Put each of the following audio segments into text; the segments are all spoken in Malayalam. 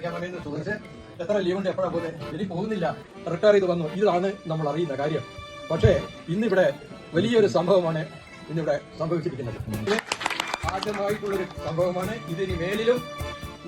പ്രഖ്യാപനം ചോദിച്ച് എത്ര ലീവുണ്ട് എപ്പോഴാ പോലെ ഇനി പോകുന്നില്ല, റിട്ടയർ ചെയ്ത് വന്നു. ഇതാണ് നമ്മൾ അറിയുന്ന കാര്യം. പക്ഷേ ഇന്നിവിടെ വലിയൊരു സംഭവമാണ് ഇന്നിവിടെ സംഭവിച്ചിരിക്കുന്നത്. ആദ്യമായിട്ടുള്ളൊരു സംഭവമാണ്. ഇതിന് മേലിലും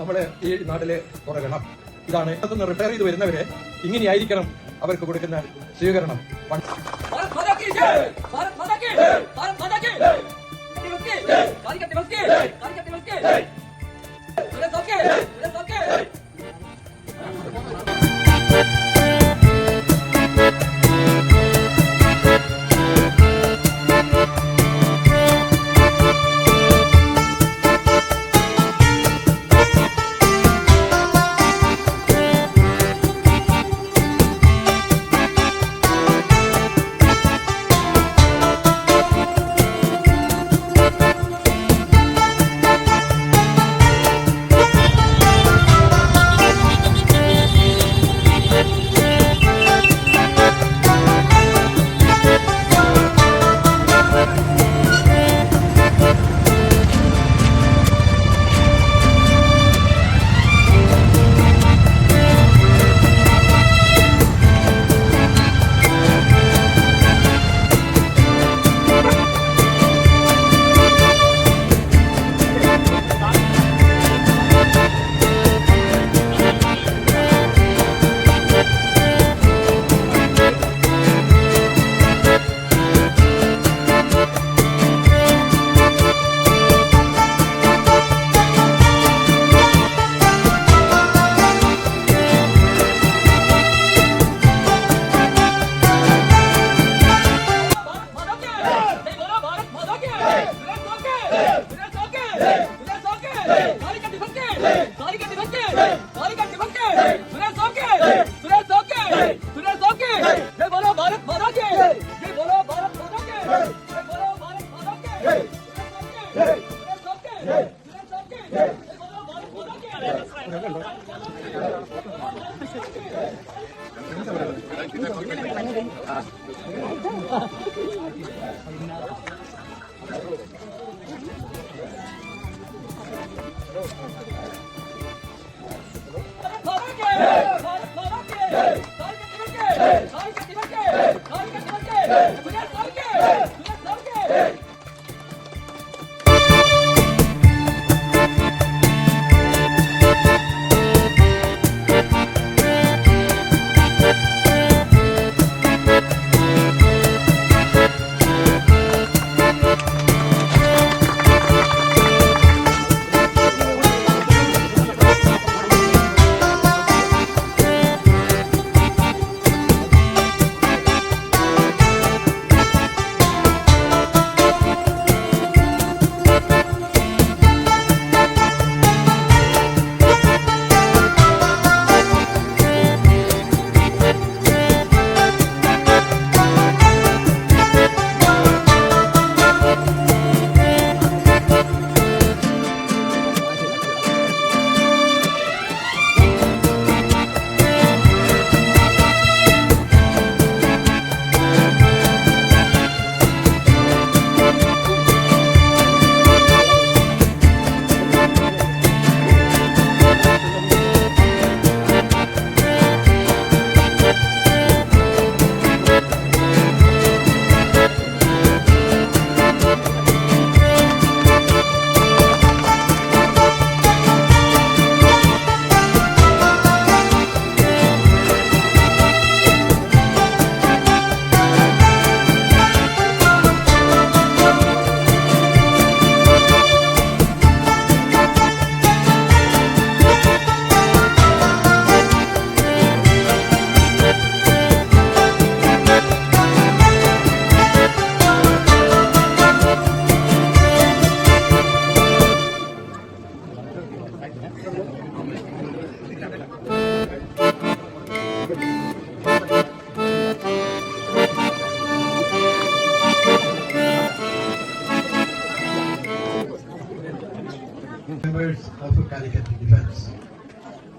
നമ്മള് ഈ നാട്ടില് തുടരണം. ഇതാണ് അതൊന്ന് റിട്ടയർ ചെയ്ത് വരുന്നവരെ ഇങ്ങനെയായിരിക്കണം അവർക്ക് കൊടുക്കുന്ന സ്വീകരണം.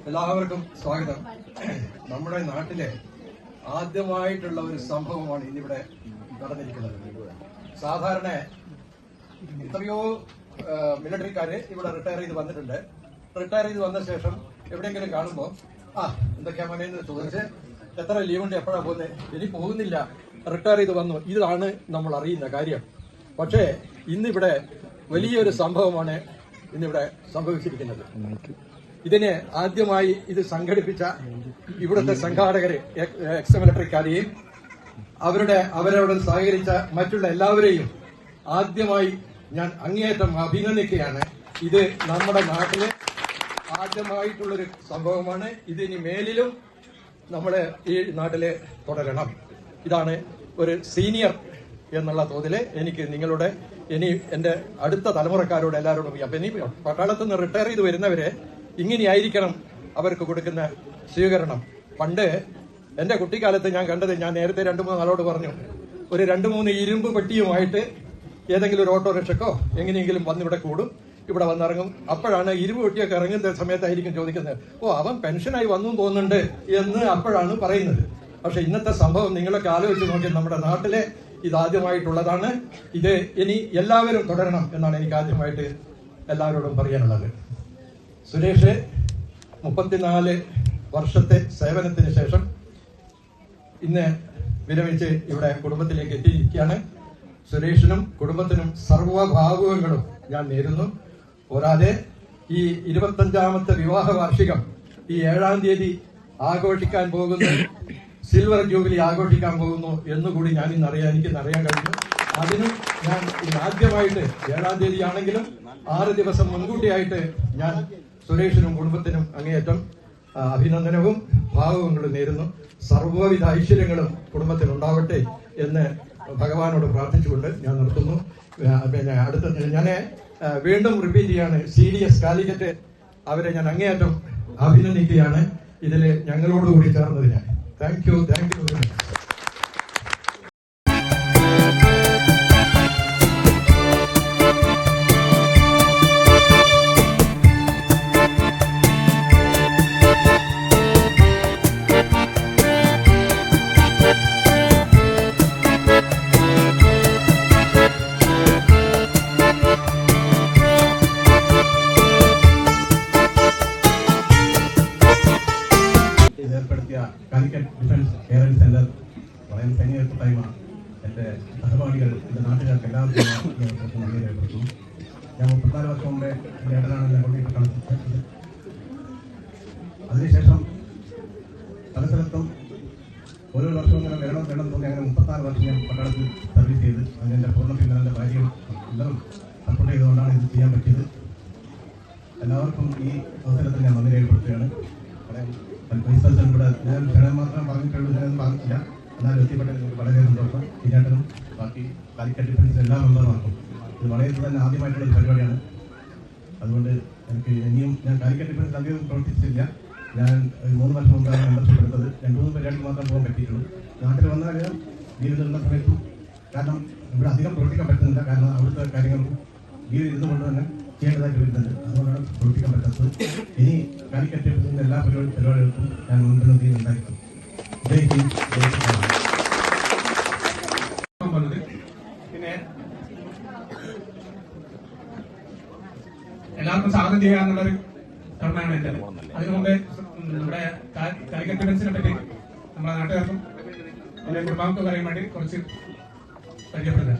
എല്ലാവർക്കും സ്വാഗതം. നമ്മുടെ നാട്ടിലെ ആദ്യമായിട്ടുള്ള ഒരു സംഭവമാണ് ഇന്നിവിടെ നടന്നിരിക്കുന്നത്. സാധാരണ എത്രയോ മിലിറ്ററിക്കാര് ഇവിടെ റിട്ടയർ ചെയ്ത് വന്നിട്ടുണ്ട്. റിട്ടയർ ചെയ്ത് വന്ന ശേഷം എവിടെയെങ്കിലും കാണുമ്പോ എന്തൊക്കെയാ മോനെന്ന് ചോദിച്ച് എത്ര ലീവുണ്ട് എപ്പോഴാ പോകുന്നത്, ഇനി പോകുന്നില്ല, റിട്ടയർ ചെയ്ത് വന്നു, ഇതാണ് നമ്മൾ അറിയുന്ന കാര്യം. പക്ഷേ ഇന്നിവിടെ വലിയൊരു സംഭവമാണ് ഇന്നിവിടെ സംഭവിച്ചിരിക്കുന്നത്. ഇതിനെ ആദ്യമായി ഇത് സംഘടിപ്പിച്ച ഇവിടുത്തെ സംഘാടകരെ, എക്സ് മിലിറ്ററിക്കാരെയും അവരോട് സഹകരിച്ച മറ്റുള്ള എല്ലാവരെയും ആദ്യമായി ഞാൻ അങ്ങേയറ്റം അഭിനന്ദിക്കുകയാണ്. ഇത് നമ്മുടെ നാട്ടിലെ ആദ്യമായിട്ടുള്ളൊരു സംഭവമാണ്. ഇതിനി മേലിലും നമ്മള് ഈ നാട്ടിലെ തുടരണം. ഇതാണ് ഒരു സീനിയർ എന്നുള്ള തോതില് എനിക്ക് നിങ്ങളുടെ ഇനി എന്റെ അടുത്ത തലമുറക്കാരോട് എല്ലാവരോടും അപ്പൊ ഇനി പട്ടാളത്തിൽ നിന്ന് റിട്ടയർ ചെയ്ത് വരുന്നവരെ ഇങ്ങനെയായിരിക്കണം അവർക്ക് കൊടുക്കുന്ന സ്വീകരണം. പണ്ട് എന്റെ കുട്ടിക്കാലത്ത് ഞാൻ കണ്ടത്, ഞാൻ നേരത്തെ 2-3 ആളോട് പറഞ്ഞു, ഒരു 2-3 ഇരുമ്പ് പെട്ടിയുമായിട്ട് ഏതെങ്കിലും ഒരു ഓട്ടോറിക്ഷക്കോ എങ്ങനെയെങ്കിലും വന്നിവിടെ കൂടും, ഇവിടെ വന്നിറങ്ങും. അപ്പോഴാണ് ഇരുമ്പ് പെട്ടിയൊക്കെ ഇറങ്ങുന്ന സമയത്തായിരിക്കും ചോദിക്കുന്നത്, അവൻ പെൻഷനായി വന്നു തോന്നുന്നുണ്ട് എന്ന് അപ്പോഴാണ് പറയുന്നത്. പക്ഷെ ഇന്നത്തെ സംഭവം നിങ്ങളൊക്കെ ആലോചിച്ച് നോക്കി, നമ്മുടെ നാട്ടിലെ ഇതാദ്യമായിട്ടുള്ളതാണ്. ഇത് ഇനി എല്ലാവരും തുടരണം എന്നാണ് എനിക്ക് ആദ്യമായിട്ട് എല്ലാവരോടും പറയാനുള്ളത്. സുരേഷ് 34 വർഷത്തെ സേവനത്തിന് ശേഷം ഇന്ന് വിരമിച്ച് ഇവിടെ കുടുംബത്തിലേക്ക് എത്തിയിരിക്കുകയാണ്. സുരേഷിനും കുടുംബത്തിനും സർവ്വഭാവുകങ്ങളും ഞാൻ നേരുന്നു. പോരാതെ ഈ 25ാമത്തെ വിവാഹ വാർഷികം ഈ 7-ാം തീയതി ആഘോഷിക്കാൻ പോകുന്നു, സിൽവർ ജൂബിലി ആഘോഷിക്കാൻ പോകുന്നു എന്നുകൂടി ഞാൻ എനിക്കിന്നറിയാൻ കഴിഞ്ഞു. അതിനും ഞാൻ ആദ്യമായിട്ട് 7-ാം തീയതി ആണെങ്കിലും 6 ദിവസം മുൻകൂട്ടിയായിട്ട് ഞാൻ സുരേഷിനും കുടുംബത്തിനും അങ്ങേയറ്റം അഭിനന്ദനവും ഭാവുകങ്ങളും നേരുന്നു. സർവ്വവിധ ഐശ്വര്യങ്ങളും കുടുംബത്തിനുണ്ടാവട്ടെ എന്ന് ഭഗവാനോട് പ്രാർത്ഥിച്ചുകൊണ്ട് ഞാൻ നിർത്തുന്നു. പിന്നെ ഞാൻ വീണ്ടും റിപ്പീറ്റ് ചെയ്യാണ്, CDS കാലിക്കറ്റ് അവരെ ഞാൻ അങ്ങേയറ്റം അഭിനന്ദിക്കുകയാണ് ഇതിൽ ഞങ്ങളോടുകൂടി ചേർന്നതിന്. Thank you very much. Calicut defence care centre വളരെ സൈനിക ടൈമാണ്. എൻ്റെ സഹപാഠികൾ, എൻ്റെ നാട്ടുകാർക്ക് എല്ലാവർക്കും നന്ദി രേഖപ്പെടുത്തുന്നു. ഞാൻ 34 വർഷം മുമ്പേ എൻ്റെ ഏട്ടനാണ് എന്നെ കൊണ്ട് പട്ടാളത്തിൽ. അതിനുശേഷം പല സ്ഥലത്തും ഓരോ വർഷവും ഇങ്ങനെ വേണം തോന്നി അങ്ങനെ 34 വർഷം ഞാൻ പട്ടാളത്തിൽ സർവീസ് ചെയ്ത് അതിൻ്റെ പൂർണ്ണ പിന്തുണ എൻ്റെ ഭാര്യയും എല്ലാവരും സപ്പോർട്ട് ചെയ്തുകൊണ്ടാണ് ഇത് ചെയ്യാൻ പറ്റിയത്. എല്ലാവർക്കും ഈ അവസരത്തിൽ ഞാൻ നന്ദി രേഖപ്പെടുത്തുകയാണ്. ഇവിടെ ഞാൻ ക്ഷണം മാത്രം പറഞ്ഞിട്ടുള്ളൂ, ഞാനൊന്നും പറഞ്ഞിട്ടില്ല. എന്നാലും എത്തിപ്പെട്ടതിൽ എനിക്ക് വളരെ സന്തോഷം. ഇതിനായിട്ടും ബാക്കി കാലിക്കറ്റ് ഡിഫൻസ് എല്ലാ മെമ്പർമാർക്കും ഇത് വളരെ തന്നെ ആദ്യമായിട്ടുള്ള ഒരു പരിപാടിയാണ്. അതുകൊണ്ട് എനിക്ക് ഇനിയും ഞാൻ കാലിക്കറ്റ് ഡിഫൻസിൽ അധികം പ്രവർത്തിച്ചിട്ടില്ല. ഞാൻ 3 വർഷം മുമ്പാണ് മെമ്പർഷിപ്പ് എടുത്തത്. 2-3 പരിപാടിക്ക് മാത്രം പോകാൻ പറ്റിയിട്ടുള്ളൂ. നാട്ടിൽ വന്നാൽ ജീവിതത്തിലുള്ള സമയത്തും കാരണം ഇവിടെ അധികം പ്രവർത്തിക്കാൻ പറ്റുന്നില്ല. കാരണം അവിടുത്തെ കാര്യങ്ങൾ ജീവിതം ഇരുന്നുകൊണ്ട് തന്നെ ചെയ്യേണ്ടതായിട്ട് വരുന്നുണ്ട്. അതുകൊണ്ടാണ് പ്രവർത്തിക്കാൻ പറ്റാത്തത്. ഇനി കാലിക്കറ്റ് ഡിഫൻസിന്റെ എല്ലാ പരിപാടികൾക്കും ഞാൻ മുൻഗണന ഉണ്ടായിരിക്കും. പിന്നെ എല്ലാവർക്കും സ്വാഗതം ചെയ്യാന്നുള്ളൊരു കർമ്മമാണ് എൻ്റെ. അതിനു മുമ്പേ നമ്മുടെ കാലിക്കറ്റ് ഡിഫൻസിനെ പറ്റി നമ്മുടെ നാട്ടുകാർക്കും എൻ്റെ കുടുംബാംഗം പറയാൻ വേണ്ടി കുറച്ച് പരിചയപ്പെടുത്തുക.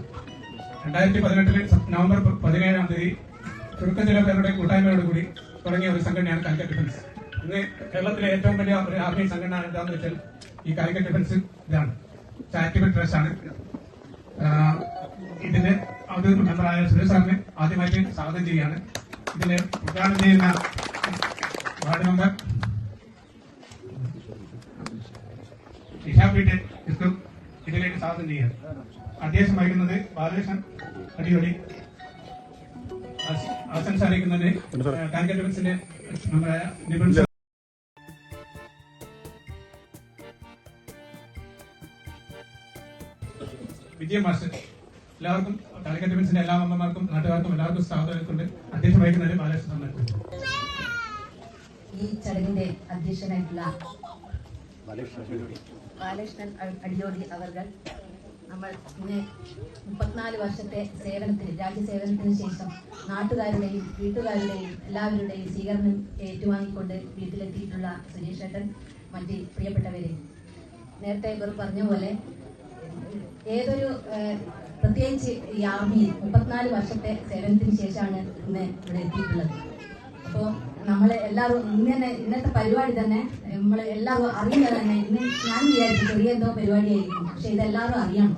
2018 നവംബർ 17-ാം തീയതി ചുരുക്കം ചില പേരുടെ കൂട്ടായ്മയോടുകൂടി തുടങ്ങിയ ഒരു സംഘടനയാണ് കാലിക്കറ്റ് ഡിഫൻസ്. ഇന്ന് കേരളത്തിലെ ഏറ്റവും വലിയ ഒരു ആർമി സംഘടന എന്താണെന്ന് വെച്ചാൽ ഈ കാലിക്കറ്റ് ഡിഫൻസ് ഇതാണ്. ചാരിറ്റബിൾ ട്രസ്റ്റ് ആണ്. ഇതിന്റെ അത് മെമ്പറായ സുരേഷ് സാറിനെ ആദ്യമായിട്ട് സ്വാഗതം ചെയ്യുകയാണ്. ഇതിന്റെ ഉദ്ഘാടനം ചെയ്യുന്ന വാർഡ് മെമ്പർ ഇഷാപീട്ട് ഇതിലേക്ക് സ്വാഗതം ചെയ്യുകയാണ്. അധ്യക്ഷം വഹിക്കുന്നത് ബാലകൃഷ്ണൻ അടിയോടി. ആശംസ അറിയിക്കുന്നത് കാലിക്കറ്റ് ഡിഫൻസിന്റെ നമ്മുടെ നിബന്ധന വിജയ മാസ്റ്റർ. എല്ലാവർക്കും കാലിക്കറ്റ് ഡിഫൻസിന്റെ എല്ലാ മെമ്പർമാർക്കും നാട്ടുകാർക്കും എല്ലാവർക്കും സ്വാഗതം കൊണ്ട് അധ്യക്ഷം വഹിക്കുന്നത് ബാലകൃഷ്ണൻ. ഈ ചടങ്ങിന്റെ അധ്യക്ഷനായിട്ടുള്ള ബാലകൃഷ്ണൻ അടിയോടി അവർ നമ്മൾ ഇന്ന് 34 വർഷത്തെ സേവനത്തിന് രാജ്യസേവനത്തിന് ശേഷം നാട്ടുകാരുടെയും വീട്ടുകാരുടെയും എല്ലാവരുടെയും സ്വീകരണം ഏറ്റുവാങ്ങിക്കൊണ്ട് വീട്ടിലെത്തിയിട്ടുള്ള സുരേഷ് ഏട്ടൻ, മറ്റ് പ്രിയപ്പെട്ടവരെ, നേരത്തെ ഇവർ പറഞ്ഞ പോലെ ഏതൊരു പ്രത്യേകിച്ച് ഈ ആർമിയിൽ 34 വർഷത്തെ സേവനത്തിന് ശേഷമാണ് ഇന്ന് ഇവിടെ എത്തിയിട്ടുള്ളത്. അപ്പോൾ നമ്മൾ എല്ലാവരും ഇന്നത്തെ പരിപാടി തന്നെ നമ്മൾ എല്ലാവരും അറിയുന്നത് തന്നെ. ഇന്ന് ഞാൻ വിചാരിച്ചു ചെറിയ എന്തോ പരിപാടിയായിരിക്കും, പക്ഷെ ഇതെല്ലാവരും അറിയണം.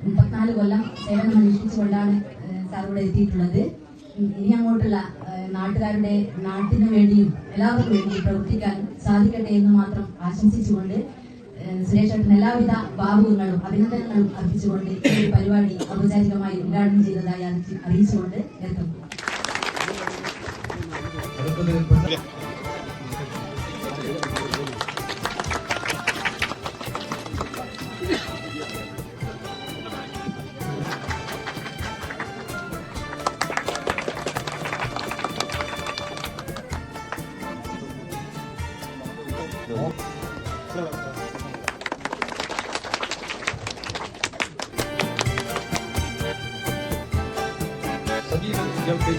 34 കൊല്ലം സേവനം അനുഷ്ഠിച്ചുകൊണ്ടാണ് സാർ ഇവിടെ എത്തിയിട്ടുള്ളത്. ഇനി അങ്ങോട്ടുള്ള നാട്ടുകാരുടെ നാട്ടിനു വേണ്ടിയും എല്ലാവർക്കും വേണ്ടി പ്രവർത്തിക്കാൻ സാധിക്കട്ടെ എന്ന് മാത്രം ആശംസിച്ചുകൊണ്ട് സുരേഷ് ഏട്ടന് എല്ലാവിധ ഭാവുകങ്ങളും അഭിനന്ദനങ്ങളും അർപ്പിച്ചുകൊണ്ട് ഈ പരിപാടി ഔപചാരികമായി ഉദ്ഘാടനം ചെയ്തതായി അറിയിച്ചുകൊണ്ട് നിർത്തുന്നു. സജീവൻ ജംപി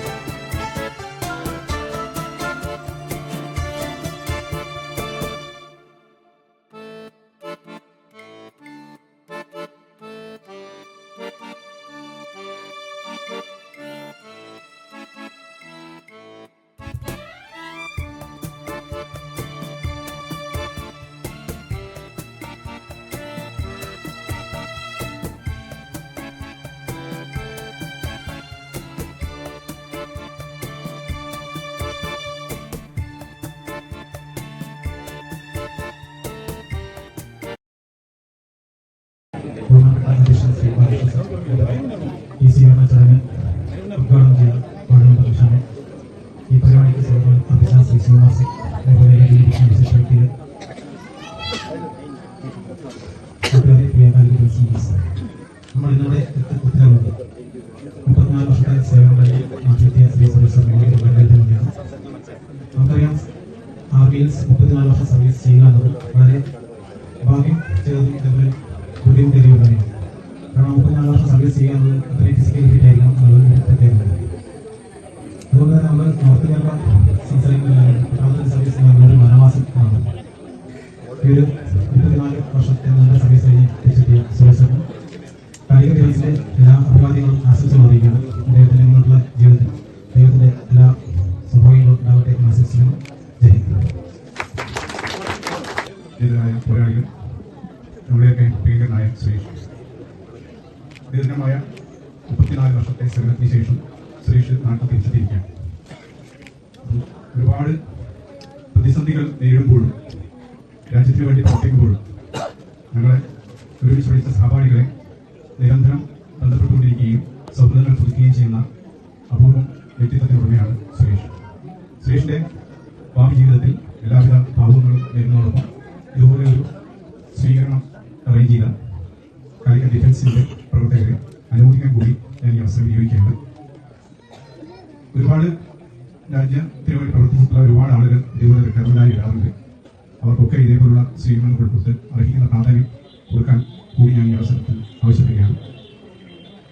ഈ സ്വീകരണ ചടങ്ങ് ഉദ്ഘാടനം ചെയ്ത ഗവൺമെന്റ് കമ്മീഷണർ, ഈ പരിപാടിക്ക് സേവനം അർപ്പിച്ച ശ്രീ ശ്രീനിവാസ്, അതേപോലെ വിശിഷ്ട വ്യക്തികൾ, നമ്മൾ ഇന്നിവിടെ എത്തിച്ചേർന്നത് 34 വർഷത്തെ സേവനം കഴിഞ്ഞ് നാട്ടിലെത്തിയ ശ്രീ സുരേഷ് സാറിനെയാണ്. നമുക്കറിയാം, ആർമിയിൽ 34 വർഷം സർവീസ് ചെയ്യുക എന്നത് വളരെ ഭാഗ്യം ചെയ്തതും ഇതേപോലെ ബുദ്ധിമുട്ടേറിയ കാര്യമാണ്. കാരണം 34 വർഷം സർവീസ് ചെയ്യാനുള്ളത് അത്രയും ഫിസിക്കലി ഫിറ്റ് ആയിരിക്കണം എന്നുള്ളത് പ്രത്യേകത. അതുകൊണ്ട് തന്നെ നമ്മൾ നോർത്ത് കേരള സംസാരിക്കുന്ന സർവീസ് ഒരു വനവാസം ആണ്. ഈ ഒരു 34 വർഷത്തെ നല്ല സർവീസ് കഴിഞ്ഞ് തിരിച്ചെത്തിയ സുരേഷ് കായിക ദിവസത്തിലെ എല്ലാ അഭിവാദ്യങ്ങളും ആശംസകളും അറിയിക്കുന്നു. അദ്ദേഹത്തിന്റെ മുന്നോട്ടുള്ള ജീവിതത്തിൽ ദൈവത്തിന്റെ എല്ലാ സൗഭാഗ്യങ്ങളും ഉണ്ടാവട്ടെ എന്ന് ആശംസിക്കുന്നു. ജയ് എതിരായ പോരാളികൾ, നമ്മുടെയൊക്കെ പ്രിയങ്കരനായ സുരേഷ്, ദീർഘമായ 34 വർഷത്തെ സേവനത്തിന് ശേഷം സുരേഷ് നാട്ടിൽ തിരിച്ചെത്തിയിരിക്കുകയാണ്. ഒരുപാട് പ്രതിസന്ധികൾ നേരിടുമ്പോഴും രാജ്യത്തിന് വേണ്ടി പ്രവർത്തിക്കുമ്പോഴും ഞങ്ങളെ ഒരുമിച്ച് പഠിച്ച സഹപാഠികളെ നിരന്തരം ബന്ധപ്പെട്ടുകൊണ്ടിരിക്കുകയും സൗഹൃദങ്ങൾ പുതുക്കുകയും ചെയ്യുന്ന അപൂർവം വ്യക്തിത്വത്തിനുടമയാണ് സുരേഷ്. സുരേഷിന്റെ ഭാവി ജീവിതത്തിൽ എല്ലാവിധ ഭാവങ്ങളും നേരുന്നതോടൊപ്പം ഇതുപോലെ ഒരു സ്വീകരണം അറേഞ്ച് ചെയ്ത കാലിക ഡിഫൻസിന്റെ പ്രവർത്തകരെ അനുമോദിക്കാൻ കൂടി ഞാൻ ഈ അവസരം വിനിയോഗിക്കുകയാണ്. ഒരുപാട് രാജ്യത്തിന് വേണ്ടി പ്രവർത്തിച്ചിട്ടുള്ള ഒരുപാട് ആളുകൾ ഇതുപോലെ റിട്ടയർമെന്റായി വരാറുണ്ട്. അവർക്കൊക്കെ ഇതേപോലുള്ള സ്വീകരണങ്ങൾ കൊടുത്ത് അർഹിക്കുന്ന പ്രാധാന്യം കൊടുക്കാൻ കൂടി ഞാൻ ഈ അവസരത്തിൽ ആവശ്യപ്പെടുകയാണ്.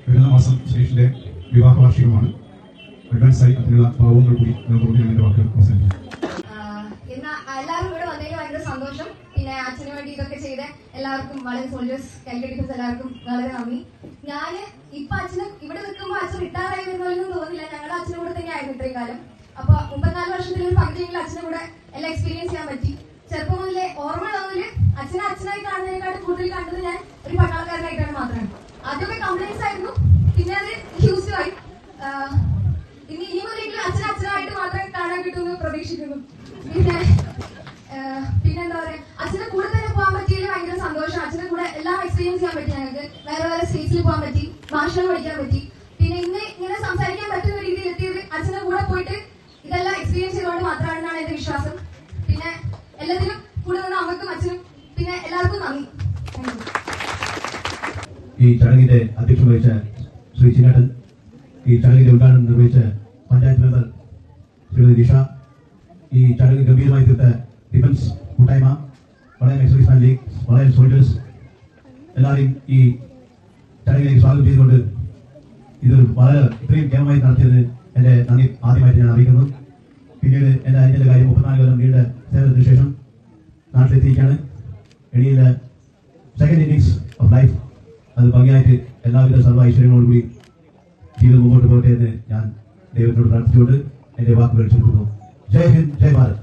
വരുന്ന മാസം സുരേഷിന്റെ വിവാഹ വാർഷികമാണ്. അഡ്വാൻസായി അതിനുള്ള ഭാവങ്ങൾ കൂടി ഞാൻ എന്റെ വാക്കുകൾ അവസാനിപ്പിക്കും. എല്ലാവരും ഇവിടെ വന്നതിന് ഭയങ്കര സന്തോഷം. പിന്നെ അച്ഛന് വേണ്ടി ഇതൊക്കെ ചെയ്ത് എല്ലാവർക്കും വളരെ സോൾജേഴ്സ് കാലിക്കറ്റ് എല്ലാവർക്കും വളരെ നന്ദി. ഞാൻ ഇപ്പൊ അച്ഛന് ഇവിടെ നിൽക്കുമ്പോൾ അച്ഛൻ റിട്ടയർ ആയി വരുന്നതൊന്നും തോന്നില്ല. ഞങ്ങളുടെ അച്ഛനും കൂടെ തന്നെയായിരുന്നു ഇത്രയും കാലം. അപ്പൊ 34 വർഷത്തിൽ ഒരു പകുതിയെങ്കിലും അച്ഛനും കൂടെ എല്ലാം എക്സ്പീരിയൻസ് ചെയ്യാൻ പറ്റി. ചെറുപ്പം മുതലേ ഓർമ്മ ഉള്ളതിൽ അച്ഛനെ അച്ഛനായി കാണുന്നതിനെക്കാട്ടും കൂടുതൽ കണ്ടത് ഞാൻ ഒരു പട്ടാളക്കാരനായിട്ടാണ് മാത്രമാണ്. ആദ്യമൊക്കെ കംപ്ലൈൻസ് ആയിരുന്നു, പിന്നെ അത് ഹ്യൂസ് ആയി. ഇനി മുതലെങ്കിലും അച്ഛനായിട്ട് മാത്രമേ കാണാൻ കിട്ടുമെന്ന് പ്രതീക്ഷിക്കുന്നു. പിന്നെന്താ പറയാ, അച്ഛന്റെ കൂടെ തന്നെ പോകാൻ പറ്റിയതിൽ ഭയങ്കര സന്തോഷം. അച്ഛന്റെ കൂടെ എല്ലാം എക്സ്പീരിയൻസ് ചെയ്യാൻ പറ്റി. ഞങ്ങൾക്ക് വേറെ വേറെ സ്റ്റേറ്റ്സിൽ പോകാൻ പറ്റി, ഭാഷകൾ പഠിക്കാൻ പറ്റി. പിന്നെ ഇന്ന് ഇങ്ങനെ സംസാരിക്കാൻ പറ്റുന്ന രീതിയിൽ എത്തിയത് അച്ഛന്റെ കൂടെ പോയിട്ട് ഇതെല്ലാം എക്സ്പീരിയൻസ് ചെയ്തുകൊണ്ട് മാത്രമാണെന്നാണ് എന്റെ വിശ്വാസം. പിന്നെ എല്ലാത്തിനും കൂടെ നിന്ന് അമ്മക്കും അച്ഛനും പിന്നെ എല്ലാവർക്കും നന്ദി. ഈ ചടങ്ങിന്റെ അധ്യക്ഷം വഹിച്ച ശ്രീ ചിന്നേട്ടൻ, ഈ ചടങ്ങിന്റെ ഉദ്ഘാടനം നിർവഹിച്ച പഞ്ചായത്ത് മെമ്പർ ശ്രീമതി ദിഷ, ഈ ചടങ്ങ് ഗംഭീരമായി തീർത്ത ഡിഫൻസ് കൂട്ടായ്മ, വളരെ സർവീസ് മാൻ ലീഗ്, വളരെ സോൾജേഴ്സ്, എല്ലാവരെയും ഈ ചടങ്ങിലേക്ക് സ്വാഗതം ചെയ്തുകൊണ്ട് ഇത് വളരെ ഇത്രയും കേമമായി നടത്തിയതിന് എന്റെ നന്ദി ആദ്യമായിട്ട് ഞാൻ അറിയിക്കുന്നു. പിന്നീട് എന്റെ അനിയന്റെ കാര്യം 34 കൊല്ലം നീണ്ട സേവനത്തിന് ശേഷം നാട്ടിലെത്തിയിരിക്കുകയാണ്. എണിയിലെ സെക്കൻഡ് ഇന്നിങ്സ് ഓഫ് ലൈഫ് അത് ഭംഗിയായിട്ട് എല്ലാവിധ സർവ്വ ഐശ്വര്യങ്ങളോടുകൂടി ജീവിതം മുമ്പോട്ട് പോകട്ടെ എന്ന് ഞാൻ ദൈവത്തിനോട് പ്രാർത്ഥിച്ചുകൊണ്ട് എന്റെ വാക്കുകൾ ചുരുക്കുന്നു. ജയ് ഹിന്ദ്, ജയ് ഭാരത്.